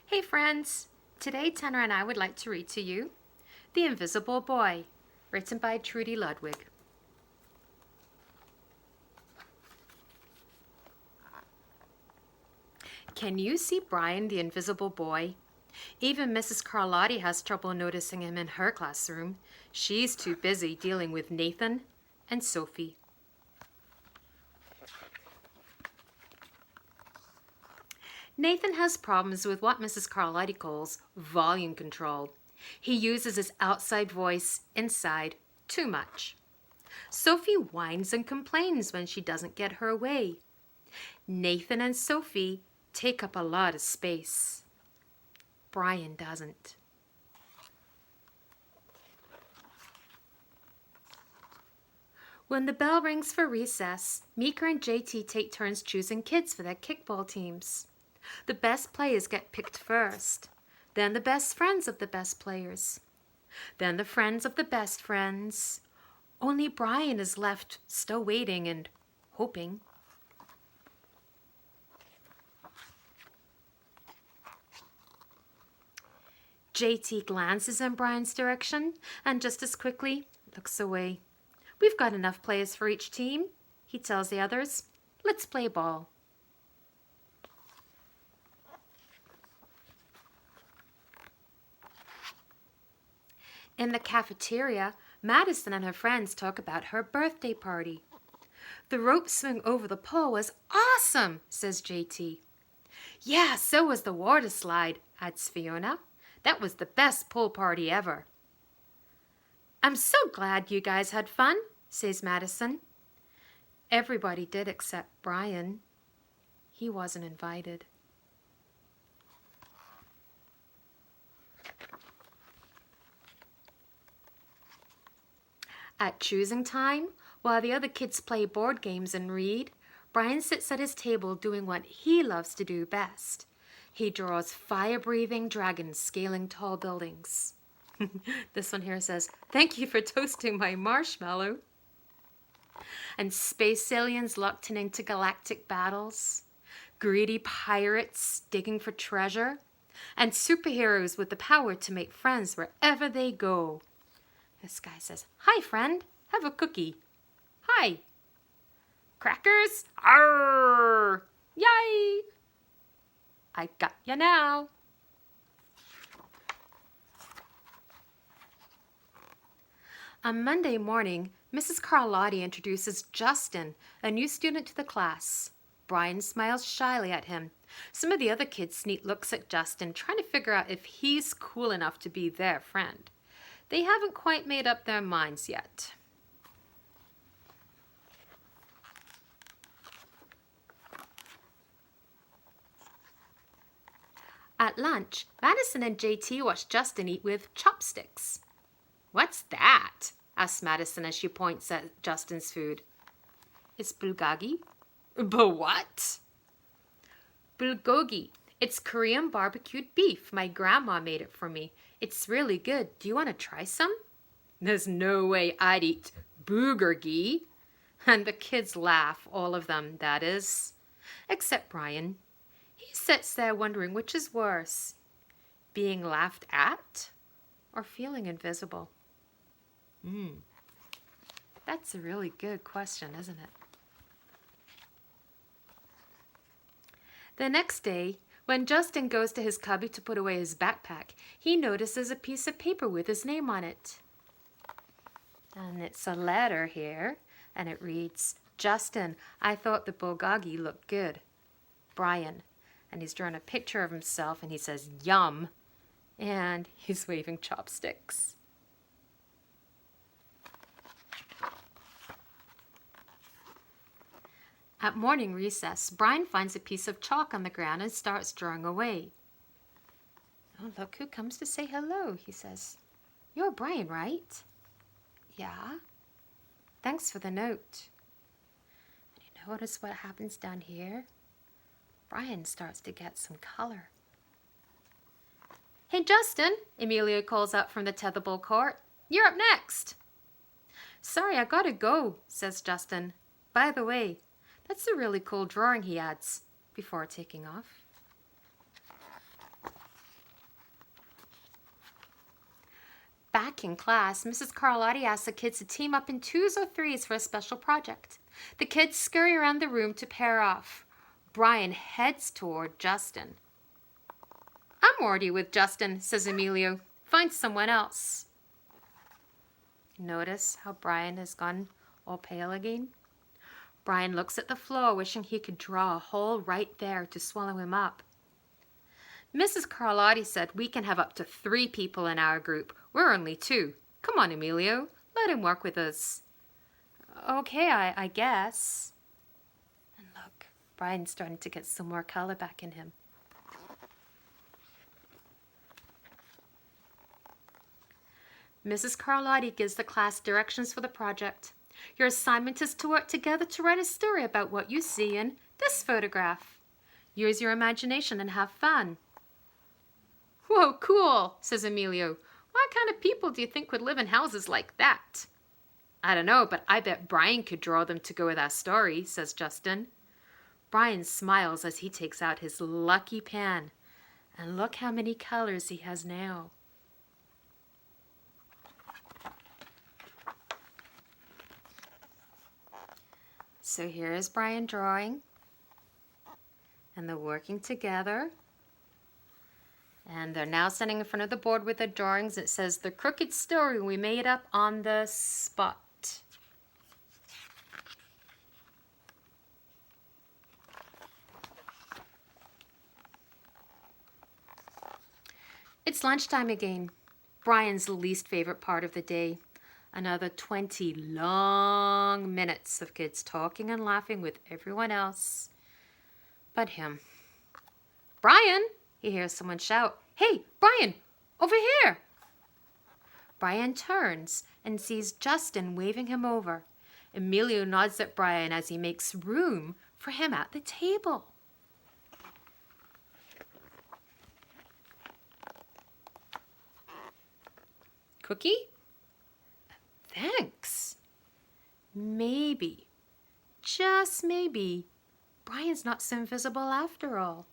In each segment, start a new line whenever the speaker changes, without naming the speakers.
Hey friends! Today Tanner and I would like to read to you The Invisible Boy, written by Trudy Ludwig. Can you see Brian, the invisible boy? Even Mrs. Carlotti has trouble noticing him in her classroom. She's too busy dealing with Nathan and Sophie. Nathan has problems with what Mrs. Carlotti calls volume control. He uses his outside voice inside too much. Sophie whines and complains when she doesn't get her way. Nathan and Sophie take up a lot of space. Brian doesn't. When the bell rings for recess, Meeker and JT take turns choosing kids for their kickball teams. The best players get picked first, then the best friends of the best players, then the friends of the best friends. Only Brian is left still waiting and hoping. JT glances in Brian's direction and just as quickly looks away. We've got enough players for each team, he tells the others. Let's play ball. In the cafeteria, Madison and her friends talk about her birthday party. The rope swing over the pole was awesome, says JT. Yeah, so was the water slide, adds Fiona. That was the best pool party ever. I'm so glad you guys had fun, says Madison. Everybody did except Brian. He wasn't invited. At choosing time, while the other kids play board games and read, Brian sits at his table doing what he loves to do best. He draws fire-breathing dragons scaling tall buildings. This one here says, "Thank you for toasting my marshmallow." And space aliens locked in intergalactic battles, greedy pirates digging for treasure, and superheroes with the power to make friends wherever they go. This guy says, "Hi, friend. Have a cookie." "Hi." "Crackers? Arr! Yay! I got ya now." On Monday morning, Mrs. Carlotti introduces Justin, a new student to the class. Brian smiles shyly at him. Some of the other kids sneak looks at Justin, trying to figure out if he's cool enough to be their friend. They haven't quite made up their minds yet. At lunch, Madison and JT watch Justin eat with chopsticks. "What's that?" asks Madison as she points at Justin's food. "It's bulgogi." "But what?" "Bulgogi. It's Korean barbecued beef. My grandma made it for me. It's really good. Do you want to try some?" "There's no way I'd eat bulgogi." And the kids laugh, all of them, that is, except Brian. He sits there wondering which is worse, being laughed at or feeling invisible. That's a really good question, isn't it? The next day, when Justin goes to his cubby to put away his backpack, he notices a piece of paper with his name on it. And it's a letter here, and it reads, "Justin, I thought the bulgogi looked good. Brian." And he's drawn a picture of himself, and he says, "Yum." And he's waving chopsticks. At morning recess, Brian finds a piece of chalk on the ground and starts drawing away. "Oh, look who comes to say hello," he says. "You're Brian, right?" "Yeah." "Thanks for the note." And you notice what happens down here? Brian starts to get some color. "Hey, Justin," Amelia calls out from the tetherball court. "You're up next." "Sorry, I gotta go," says Justin. "By the way, that's a really cool drawing," he adds, before taking off. Back in class, Mrs. Carlotti asked the kids to team up in twos or threes for a special project. The kids scurry around the room to pair off. Brian heads toward Justin. I'm already with Justin, says Emilio. Find someone else. Notice how Brian has gone all pale again? Brian looks at the floor, wishing he could draw a hole right there to swallow him up. Mrs. Carlotti said we can have up to 3 people in our group. We're only 2. Come on, Emilio. Let him work with us. Okay, I guess. And look, Brian's starting to get some more color back in him. Mrs. Carlotti gives the class directions for the project. Your assignment is to work together to write a story about what you see in this photograph. Use your imagination and have fun. Whoa, cool, says Emilio. What kind of people do you think would live in houses like that? I don't know, but I bet Brian could draw them to go with our story, says Justin. Brian smiles as he takes out his lucky pen. And look how many colors he has now. So here is Brian drawing. And they're working together. And they're now standing in front of the board with their drawings. It says, the crooked story we made up on the spot. It's lunchtime again. Brian's least favorite part of the day. Another 20 long minutes of kids talking and laughing with everyone else but him. Brian! He hears someone shout, Hey, Brian, over here! Brian turns and sees Justin waving him over. Emilio nods at Brian as he makes room for him at the table. Cookie? Thanks. Maybe, just maybe, Brian's not so invisible after all.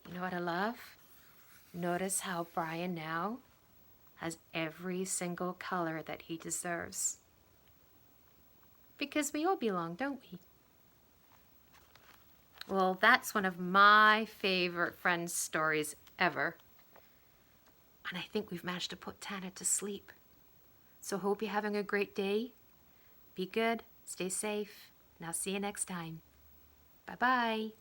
You know what I love? Notice how Brian now has every single color that he deserves. Because we all belong, don't we? Well, that's one of my favorite Friends stories ever. And I think we've managed to put Tanner to sleep. So hope you're having a great day. Be good, stay safe, and I'll see you next time. Bye-bye.